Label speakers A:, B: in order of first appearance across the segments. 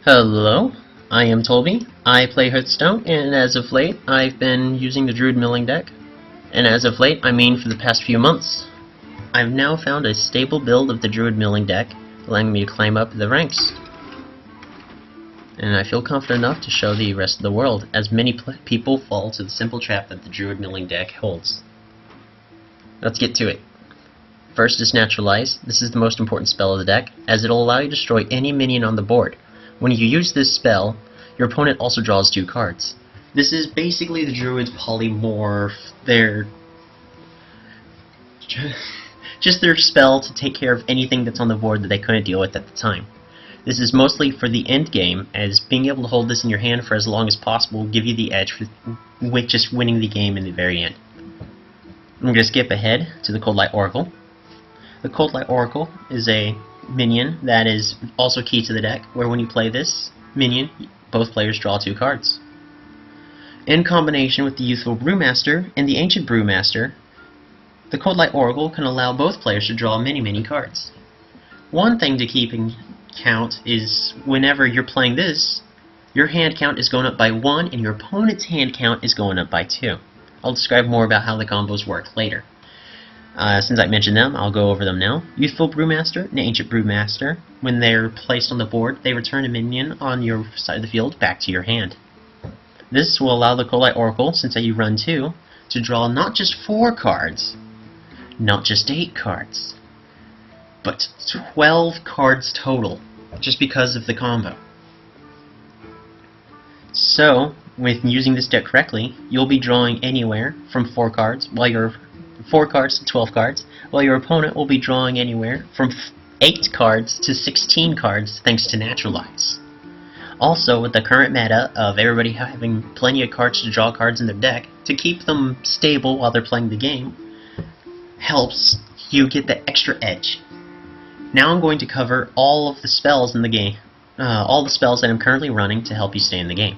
A: Hello, I am Tolbby. I play Hearthstone, and as of late, I've been using the Druid milling deck. And as of late, I mean for the past few months. I've now found a stable build of the Druid milling deck, allowing me to climb up the ranks. And I feel confident enough to show the rest of the world, as many people fall to the simple trap that the Druid milling deck holds. Let's get to it. First is Naturalize. This is the most important spell of the deck, as it will allow you to destroy any minion on the board. When you use this spell, your opponent also draws 2 cards. This is basically the Druid's polymorph, just their spell to take care of anything that's on the board that they couldn't deal with at the time. This is mostly for the end game, as being able to hold this in your hand for as long as possible will give you the edge with just winning the game in the very end. I'm going to skip ahead to the Cold Light Oracle. The Cold Light Oracle is a minion that is also key to the deck, where when you play this minion, both players draw 2 cards. In combination with the Youthful Brewmaster and the Ancient Brewmaster, the Cold Light Oracle can allow both players to draw many cards. One thing to keep in count is whenever you're playing this, your hand count is going up by 1 and your opponent's hand count is going up by 2. I'll describe more about how the combos work later. Since I mentioned them, I'll go over them now. Youthful Brewmaster and Ancient Brewmaster, when they're placed on the board, they return a minion on your side of the field back to your hand. This will allow the Cold Light Oracle, since you run 2, to draw not just 4 cards, not just 8 cards, but 12 cards total, just because of the combo. So, with using this deck correctly, you'll be drawing anywhere from 4 cards, while you're 4 cards to 12 cards, while your opponent will be drawing anywhere from 8 cards to 16 cards thanks to Naturalize. Also, with the current meta of everybody having plenty of cards to draw cards in their deck, to keep them stable while they're playing the game, helps you get the extra edge. Now I'm going to cover all of the spells in the game, all the spells that I'm currently running to help you stay in the game.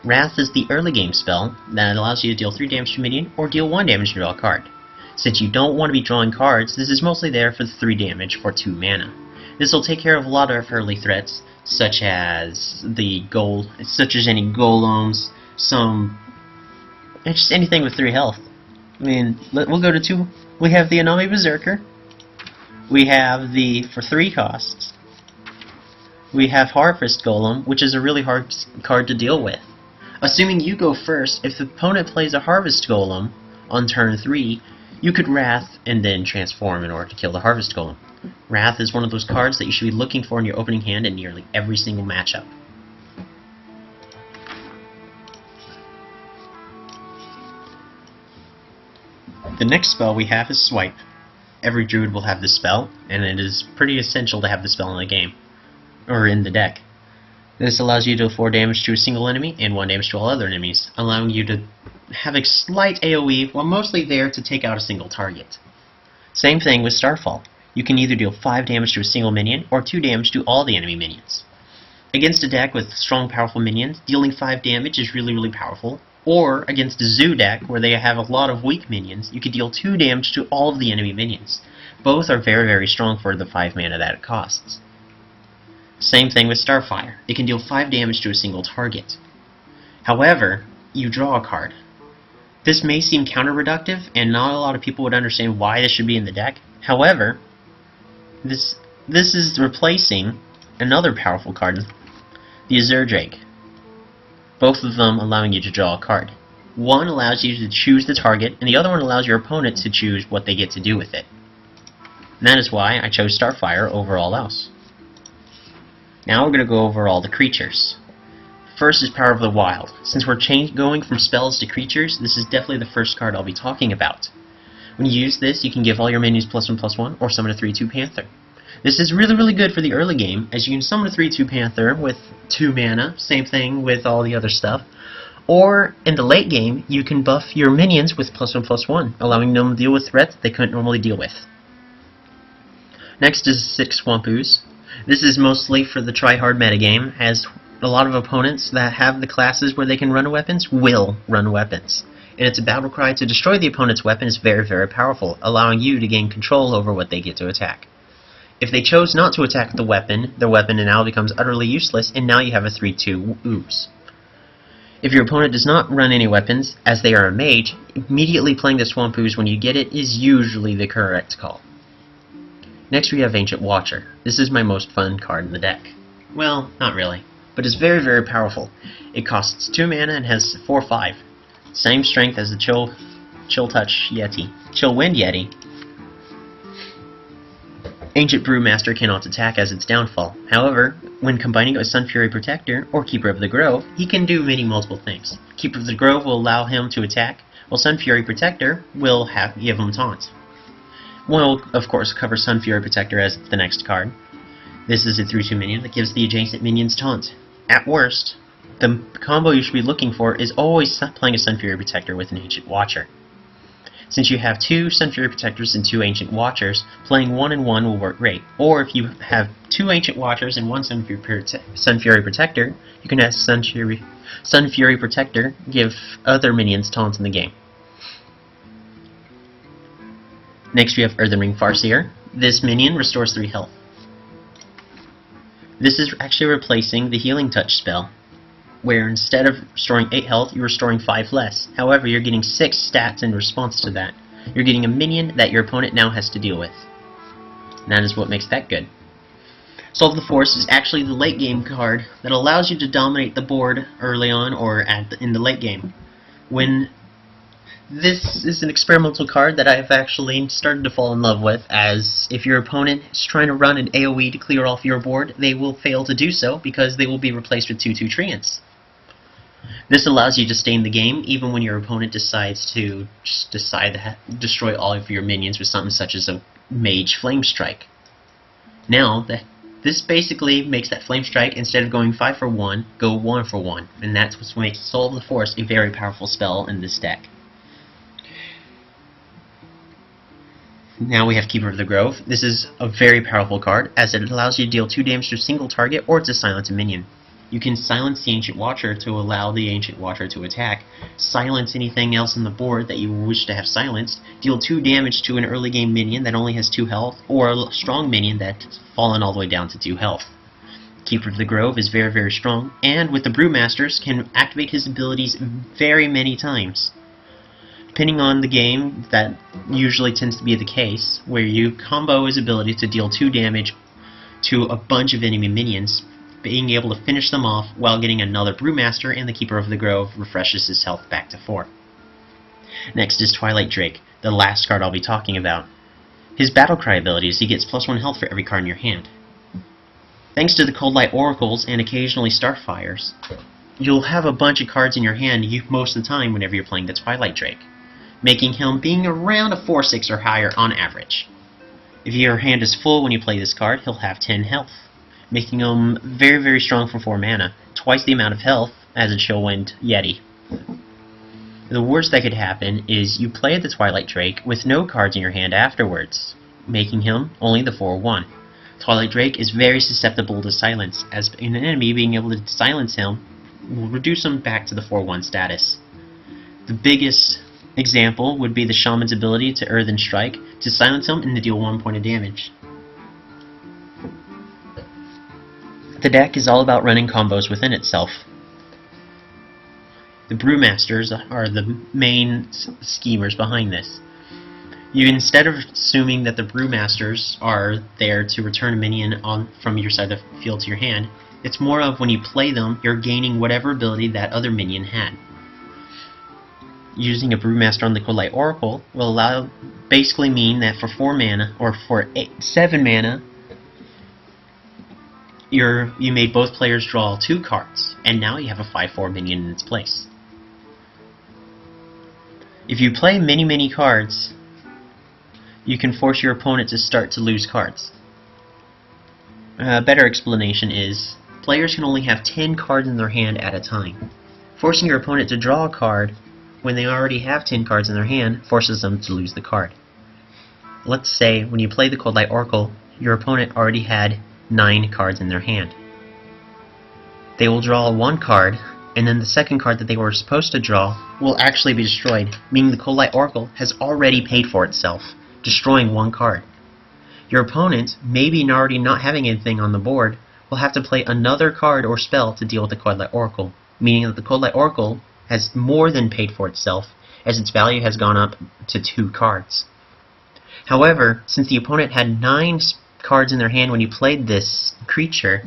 A: Wrath is the early game spell that allows you to deal 3 damage to a minion or deal 1 damage to draw a card. Since you don't want to be drawing cards, this is mostly there for the 3 damage for 2 mana. This will take care of a lot of early threats, such as any golems, just anything with 3 health. I mean, we'll go to 2. We have the Anami Berserker. We have for 3 costs. We have Harvest Golem, which is a really hard card to deal with. Assuming you go first, if the opponent plays a Harvest Golem on turn 3, you could Wrath and then transform in order to kill the Harvest Golem. Wrath is one of those cards that you should be looking for in your opening hand in nearly every single matchup. The next spell we have is Swipe. Every Druid will have this spell, and it is pretty essential to have this spell in the game, or in the deck. This allows you to deal 4 damage to a single enemy and 1 damage to all other enemies, allowing you to have a slight AoE while mostly there to take out a single target. Same thing with Starfall. You can either deal 5 damage to a single minion or 2 damage to all the enemy minions. Against a deck with strong, powerful minions, dealing 5 damage is really powerful, or against a Zoo deck where they have a lot of weak minions, you can deal 2 damage to all of the enemy minions. Both are very strong for the 5 mana that it costs. Same thing with Starfire. It can deal 5 damage to a single target. However, you draw a card. This may seem counterproductive, and not a lot of people would understand why this should be in the deck. However, this is replacing another powerful card, the Azure Drake. Both of them allowing you to draw a card. One allows you to choose the target, and the other one allows your opponent to choose what they get to do with it. And that is why I chose Starfire over all else. Now we're going to go over all the creatures. First is Power of the Wild. Since we're going from spells to creatures, this is definitely the first card I'll be talking about. When you use this, you can give all your minions +1/+1 or summon a 3/2 Panther. This is really good for the early game, as you can summon a 3/2 Panther with 2 mana, same thing with all the other stuff. Or, in the late game, you can buff your minions with +1/+1, allowing them to deal with threats they couldn't normally deal with. Next is 6 Swamp Ooze. This is mostly for the try-hard metagame, as a lot of opponents that have the classes where they can run weapons will run weapons. And its battle cry to destroy the opponent's weapon is very powerful, allowing you to gain control over what they get to attack. If they chose not to attack the weapon, their weapon now becomes utterly useless, and now you have a 3/2 ooze. If your opponent does not run any weapons, as they are a mage, immediately playing the Swamp Ooze when you get it is usually the correct call. Next we have Ancient Watcher. This is my most fun card in the deck. Well, not really, but it's very, very powerful. It costs 2 mana and has 4/5. Same strength as the Chill Wind Yeti. Ancient Brewmaster cannot attack as its downfall. However, when combining it with Sun Fury Protector or Keeper of the Grove, he can do multiple things. Keeper of the Grove will allow him to attack, while Sun Fury Protector will give him taunt. We'll, of course, cover Sun Fury Protector as the next card. This is a 3/2 minion that gives the adjacent minions taunt. At worst, the combo you should be looking for is always playing a Sun Fury Protector with an Ancient Watcher. Since you have 2 Sun Fury Protectors and 2 Ancient Watchers, playing 1 and 1 will work great. Or if you have 2 Ancient Watchers and 1 Sun Fury Protector, you can have Sun Fury Protector give other minions taunts in the game. Next we have Earthen Ring Farseer. This minion restores 3 health. This is actually replacing the Healing Touch spell, where instead of restoring 8 health, you're restoring 5 less. However, you're getting 6 stats in response to that. You're getting a minion that your opponent now has to deal with. And that is what makes that good. Soul of the Force is actually the late game card that allows you to dominate the board early on or in the late game. This is an experimental card that I've actually started to fall in love with, as if your opponent is trying to run an AoE to clear off your board, they will fail to do so because they will be replaced with 2/2 treants. This allows you to stay in the game even when your opponent decides to destroy all of your minions with something such as a Mage Flame Strike. Now, this basically makes that Flame Strike, instead of going 5 for 1, go 1 for 1, and that's what makes Soul of the Force a very powerful spell in this deck. Now we have Keeper of the Grove. This is a very powerful card, as it allows you to deal 2 damage to a single target or to silence a minion. You can silence the Ancient Watcher to allow the Ancient Watcher to attack, silence anything else on the board that you wish to have silenced, deal 2 damage to an early game minion that only has 2 health, or a strong minion that's fallen all the way down to 2 health. Keeper of the Grove is very, very strong, and with the Brewmasters can activate his abilities very many times. Depending on the game, that usually tends to be the case, where you combo his ability to deal 2 damage to a bunch of enemy minions, being able to finish them off while getting another Brewmaster, and the Keeper of the Grove refreshes his health back to 4. Next is Twilight Drake, the last card I'll be talking about. His Battlecry ability is he gets +1 health for every card in your hand. Thanks to the Cold Light Oracles and occasionally Starfires, you'll have a bunch of cards in your hand most of the time whenever you're playing the Twilight Drake, making him being around a 4/6 or higher on average. If your hand is full when you play this card, he'll have 10 health, making him very, very strong for 4 mana, twice the amount of health as a Chillwind Yeti. The worst that could happen is you play the Twilight Drake with no cards in your hand afterwards, making him only the 4/1. Twilight Drake is very susceptible to silence, as an enemy being able to silence him will reduce him back to the 4/1 status. The biggest example would be the Shaman's ability to Earthen Strike to silence him and to deal 1 point of damage. The deck is all about running combos within itself. The Brewmasters are the main schemers behind this. Instead of assuming that the Brewmasters are there to return a minion from your side of the field to your hand, it's more of when you play them, you're gaining whatever ability that other minion had. Using a Brewmaster on the Cold Light Oracle will basically mean that for 4 mana, or for 7 mana, you made both players draw 2 cards, and now you have a 5/4 minion in its place. If you play many cards, you can force your opponent to start to lose cards. A better explanation is, players can only have 10 cards in their hand at a time. Forcing your opponent to draw a card when they already have 10 cards in their hand forces them to lose the card. Let's say when you play the Cold Light Oracle, your opponent already had 9 cards in their hand. They will draw 1 card, and then the second card that they were supposed to draw will actually be destroyed, meaning the Cold Light Oracle has already paid for itself, destroying 1 card. Your opponent, maybe already not having anything on the board, will have to play another card or spell to deal with the Coldlight Oracle, meaning that the Coldlight Oracle has more than paid for itself, as its value has gone up to 2 cards. However, since the opponent had 9 cards in their hand when you played this creature,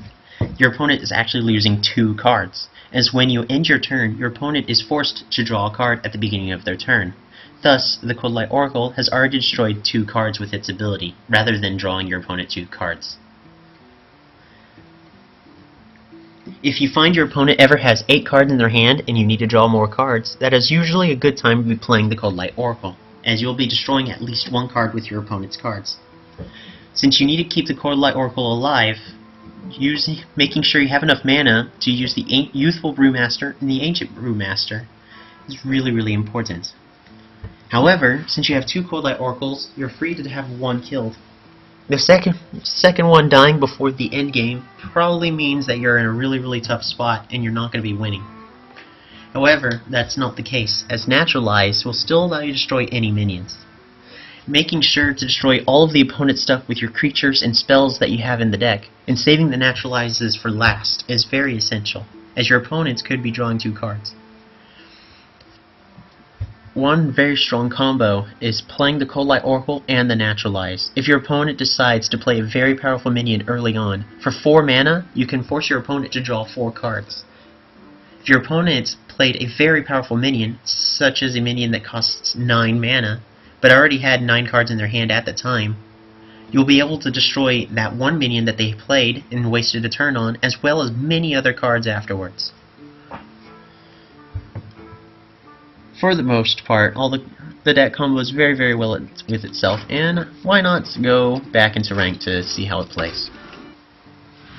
A: your opponent is actually losing 2 cards, as when you end your turn, your opponent is forced to draw a card at the beginning of their turn. Thus, the Coldlight Oracle has already destroyed 2 cards with its ability, rather than drawing your opponent 2 cards. If you find your opponent ever has 8 cards in their hand and you need to draw more cards, that is usually a good time to be playing the Coldlight Oracle, as you'll be destroying at least 1 card with your opponent's cards. Since you need to keep the Coldlight Oracle alive, making sure you have enough mana to use the Youthful Brewmaster and the Ancient Brewmaster is really important. However, since you have 2 Coldlight Oracles, you're free to have 1 killed. The second one dying before the end game probably means that you're in a really tough spot and you're not going to be winning. However, that's not the case, as Naturalize will still allow you to destroy any minions. Making sure to destroy all of the opponent's stuff with your creatures and spells that you have in the deck, and saving the Naturalizes for last is very essential, as your opponents could be drawing 2 cards. One very strong combo is playing the Coldlight Oracle and the Naturalize. If your opponent decides to play a very powerful minion early on, for 4 mana, you can force your opponent to draw 4 cards. If your opponent played a very powerful minion, such as a minion that costs 9 mana, but already had 9 cards in their hand at the time, you'll be able to destroy that one minion that they played and wasted a turn on, as well as many other cards afterwards. For the most part, all the deck combos very well with itself, and why not go back into rank to see how it plays.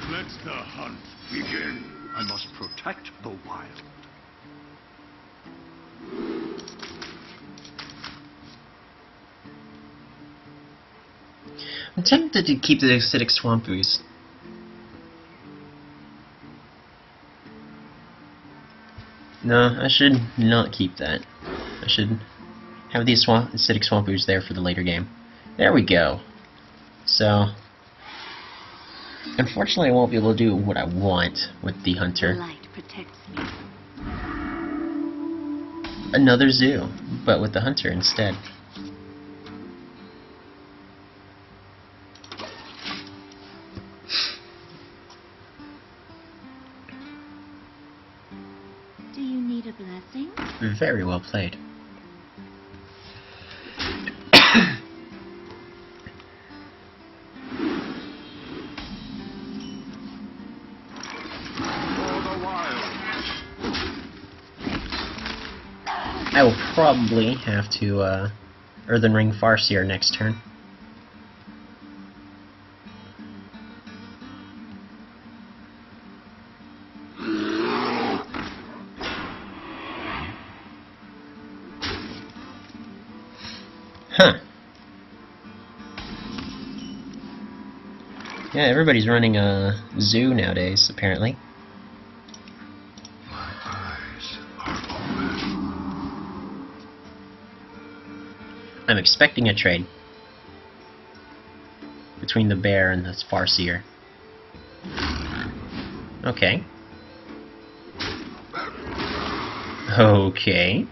B: Let the hunt begin. I must protect the wild.
A: I'm tempted to keep the Acidic Swamp Ooze. No, I should not keep that. I should have the Acidic Swamp Ooze there for the later game. There we go. So, unfortunately I won't be able to do what I want with the Hunter.
C: The light protects me.
A: Another zoo, but with the Hunter instead.
C: Do you need a blessing?
A: Very well played. I will probably have to Earthen Ring Farseer next turn. Huh. Yeah, everybody's running a zoo nowadays, apparently.
B: My eyes are open.
A: I'm expecting a trade between the bear and the Farseer. Okay. Okay.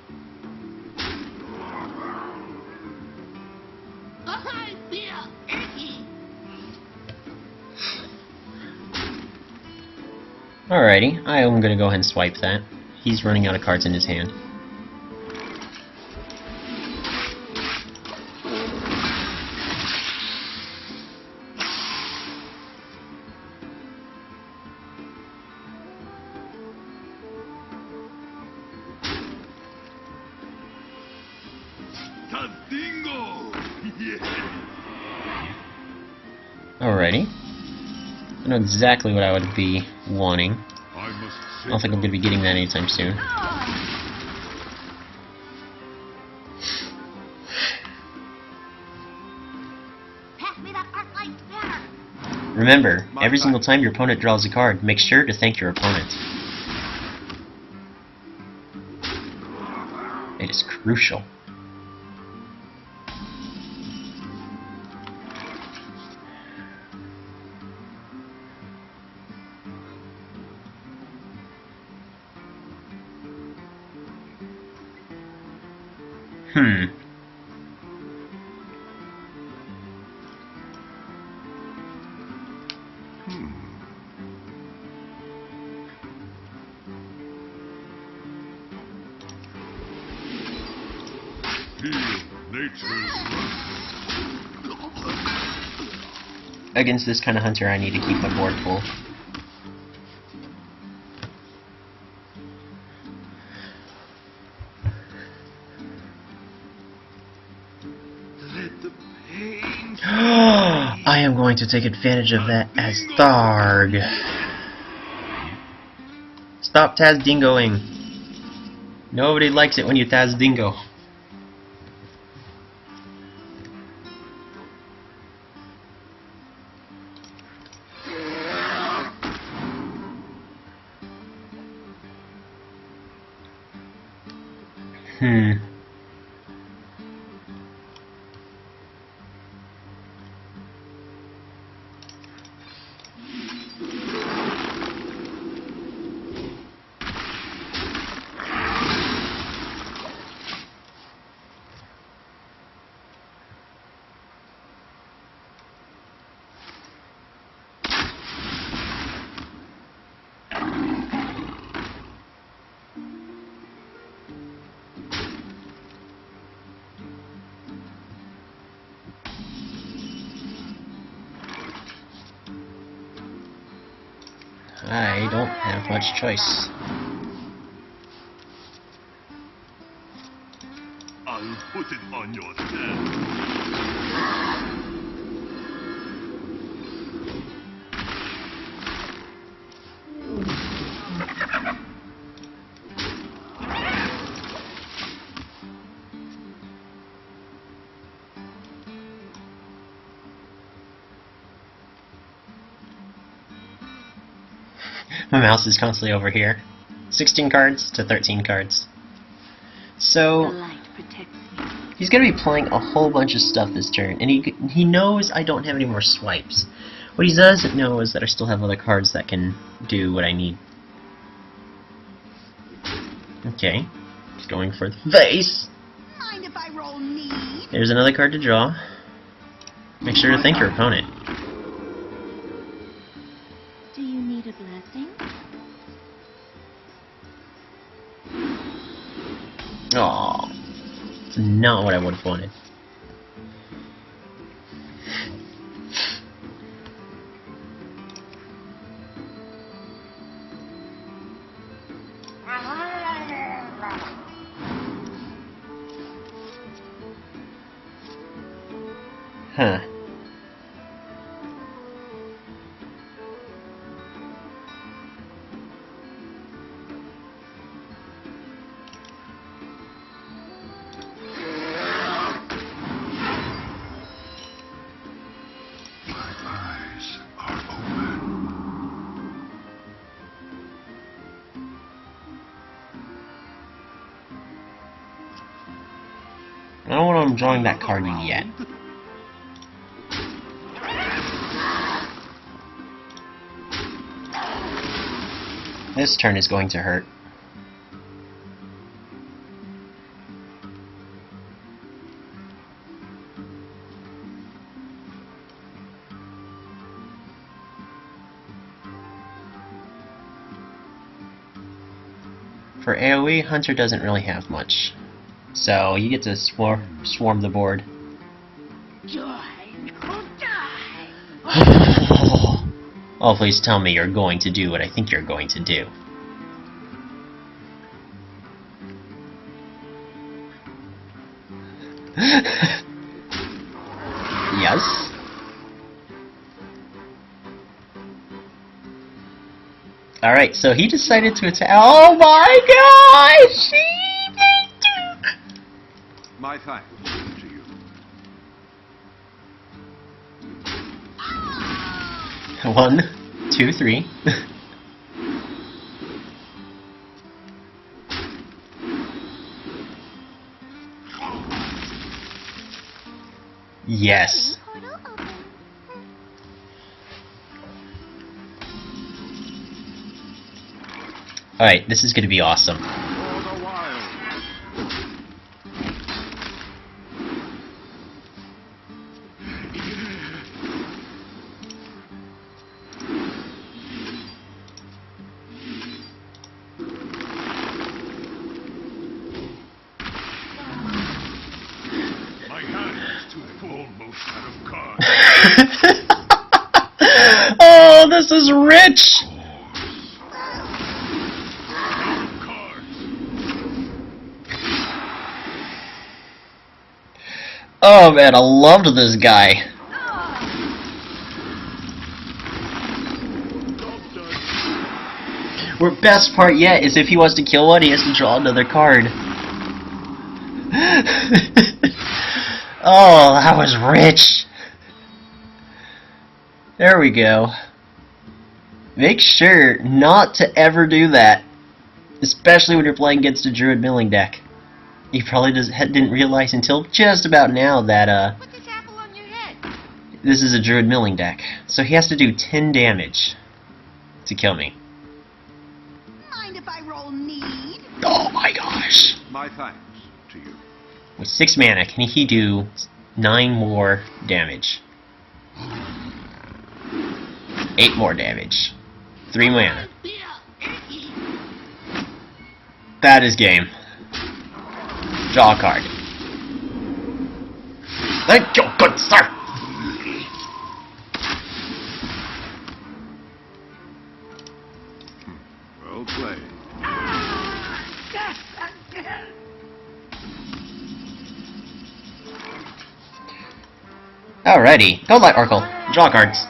A: Alrighty, I am gonna go ahead and swipe that. He's running out of cards in his hand. Alrighty. I know exactly what I would be wanting. I don't think I'm going to be getting that anytime soon. Remember, every single time your opponent draws a card, make sure to thank your opponent. It is crucial. Hmm.
B: Feel nature's
A: Against this kind of hunter, I need to keep my board full.
B: Let the pain.
A: I am going to take advantage of that as Tharg. Stop Taz dingoing. Nobody likes it when you Taz dingo. Hmm. I don't have much choice.
B: I'll put it on your stand.
A: My mouse is constantly over here. 16 cards to 13 cards.
C: The
A: So,
C: light protects me.
A: he's going to be playing a whole bunch of stuff this turn, and he knows I don't have any more swipes. What he doesn't know is that I still have other cards that can do what I need. Okay, he's going for the face.
C: Mind if I roll need?
A: There's another card to draw. Make sure to thank your opponent.
C: Do you need a blessing?
A: Aww. It's not what I would have wanted. Huh.
B: My eyes are open.
A: I don't want him drawing that card yet. This turn is going to hurt. For AoE, Hunter doesn't really have much. So you get to swarm the board.
C: Join or die!
A: Oh, please tell me you're going to do what I think you're going to do. Yes? Alright, so he decided to attack. Oh my gosh!
B: My thanks to you.
A: One, two, three. Yes.
C: Portal open.
A: Alright, this is gonna be awesome.
B: For the wild.
A: Oh, this is rich! Oh man, I loved this guy. Where best part yet is if he wants to kill one, he has to draw another card. Oh, that was rich. There we go. Make sure not to ever do that, especially when you're playing against a Druid milling deck. You probably didn't realize until just about now that
C: Put this apple on your head.
A: this is a Druid milling deck. So he has to do 10 damage to kill me.
C: Mind if I roll need?
A: Oh my gosh!
B: My thanks to you.
A: With 6 mana, can he do 9 more damage? 8 more damage. 3 mana. That is game. Draw a card. Thank you, good sir!
B: Well played.
A: Alrighty, go Light Oracle. Draw cards.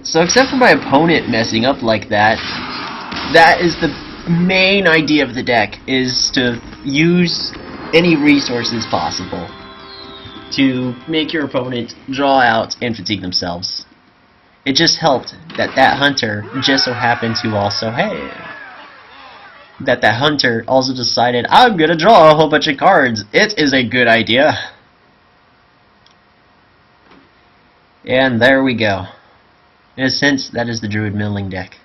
A: So except for my opponent messing up like that, that is the main idea of the deck, is to use any resources possible to make your opponent draw out and fatigue themselves. It just helped that that hunter just so happened to also, that hunter also decided, I'm gonna draw a whole bunch of cards. It is a good idea. And there we go. In a sense, that is the Druid milling deck.